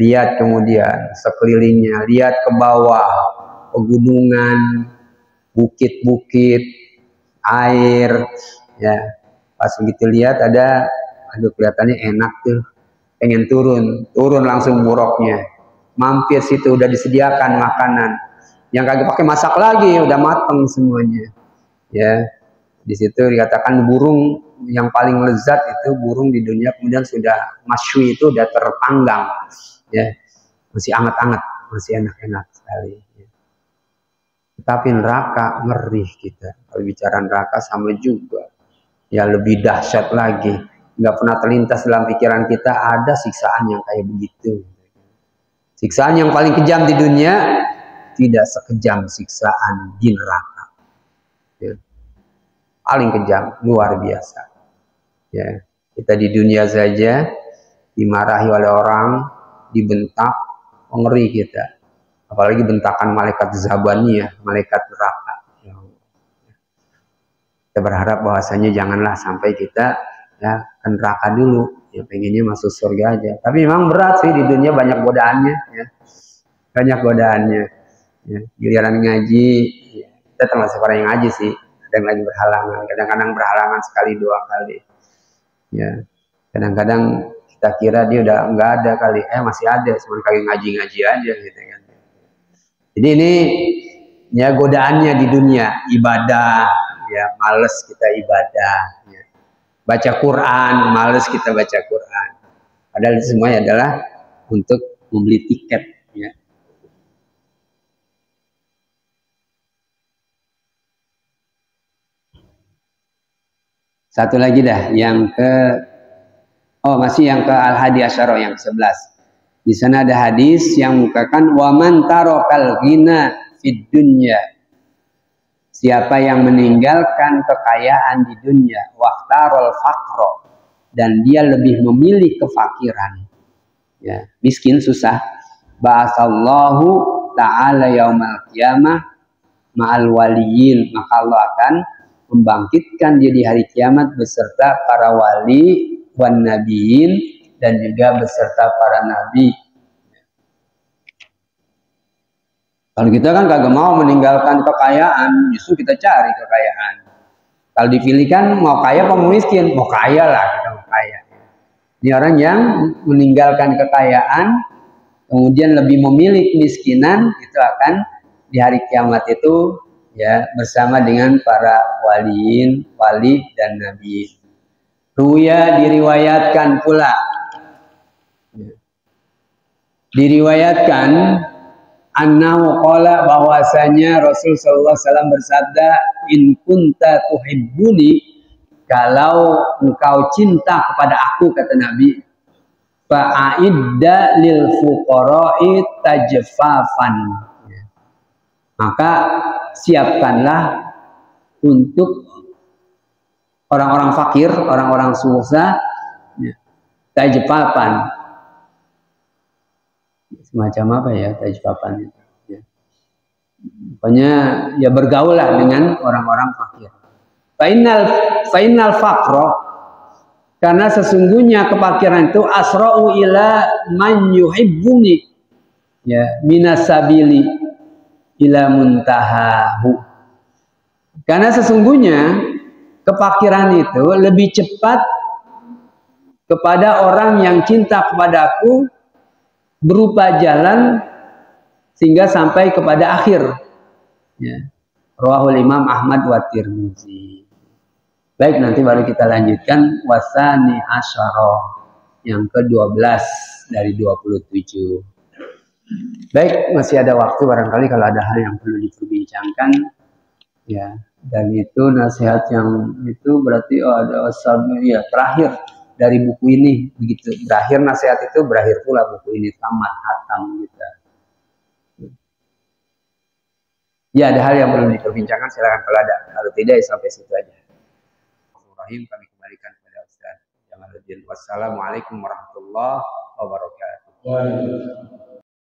lihat kemudian sekelilingnya, lihat ke bawah, pegunungan, bukit-bukit, air, ya. Pas begitu lihat ada, aduh kelihatannya enak tuh, pengen turun langsung buruknya, mampir situ udah disediakan makanan, yang kagak pakai masak lagi, udah mateng semuanya, ya. Di situ dikatakan burung yang paling lezat itu burung di dunia, kemudian sudah masywi itu udah terpanggang, ya, masih anget-anget, masih enak-enak sekali. Tapi neraka ngeri kita. Kalau bicara neraka sama juga, ya lebih dahsyat lagi. Nggak pernah terlintas dalam pikiran kita ada siksaan yang kayak begitu. Siksaan yang paling kejam di dunia tidak sekejam siksaan di neraka. Ya. Paling kejam, luar biasa. Ya, kita di dunia saja dimarahi oleh orang, dibentak, ngeri kita. Apalagi bentakan malaikat Zabaniyah, malaikat neraka. Kita berharap bahwasanya janganlah sampai kita ya ke neraka dulu, ya pengennya masuk surga aja. Tapi memang berat sih di dunia, banyak godaannya, ya. Banyak godaannya. Ya. Giliran ngaji, ya. Kita termasuk orang yang ngaji sih. Ada yang lagi berhalangan, kadang-kadang berhalangan sekali dua kali. Ya, kadang-kadang kita kira dia udah nggak ada kali, masih ada, cuma kali ngaji-ngaji aja gitu kan. Jadi ini ya godaannya di dunia, ibadah, ya males kita ibadah, ya. Baca Quran, males kita baca Quran. Padahal itu semuanya adalah untuk membeli tiket, ya. Satu lagi dah, masih yang ke Al-Hadi Asyara yang 11. Di sana ada hadis yang mengatakan waman tarokal ghina fid dunya. Siapa yang meninggalkan kekayaan di dunia, waqtarul faqro, dan dia lebih memilih kefakiran, ya, miskin susah, ba'atsallahu ta'ala yaumal qiyamah ma'al waliyin, maka Allah akan membangkitkan dia di hari kiamat beserta para wali wan nabiyin dan juga beserta para nabi. Kalau kita kan kagak mau meninggalkan kekayaan, justru kita cari kekayaan. Kalau dipilihkan mau kaya apa mau miskin? Mau kaya lah, kita mau kaya. Ini orang yang meninggalkan kekayaan, kemudian lebih memilih kemiskinan, itu akan di hari kiamat itu ya bersama dengan para waliin, wali dan nabi. Ruya diriwayatkan pula. Diriwayatkan annahu qala bahwasanya Rasul sallallahu alaihi wasallam bersabda, in kunta tuhibbuni, kalau engkau cinta kepada aku, kata Nabi, fa'idda lil fuqara'i tajfafan, maka siapkanlah untuk orang-orang fakir, orang-orang susah, tajfafan. Semacam apa ya tajfafan itu? Ya. Pokoknya ya bergaul lah dengan orang-orang fakir. Fainal faqra, karena sesungguhnya kefakiran itu asra'u ila man yuhibbuni, ya, minasabili ila muntahahu. Karena sesungguhnya kefakiran itu lebih cepat kepada orang yang cinta kepadaku berupa jalan sehingga sampai kepada akhir. Ya. Rawahul Imam Ahmad wa Tirmizi. Baik, nanti baru kita lanjutkan wasani asyara yang ke-12 dari 27. Baik, masih ada waktu barangkali kalau ada hal yang perlu diperbincangkan, ya. Dan itu nasihat yang itu berarti ada ya terakhir dari buku ini, begitu berakhir nasihat itu, berakhir pula buku ini, tamat hatam kita. Ya, ada hal yang perlu diperbincangkan, silakan kalau ada. Kalau tidak ya sampai situ aja. Rahim, kami kembalikan kepada Ustaz Jamaluddin. Wassalamualaikum warahmatullahi wabarakatuh.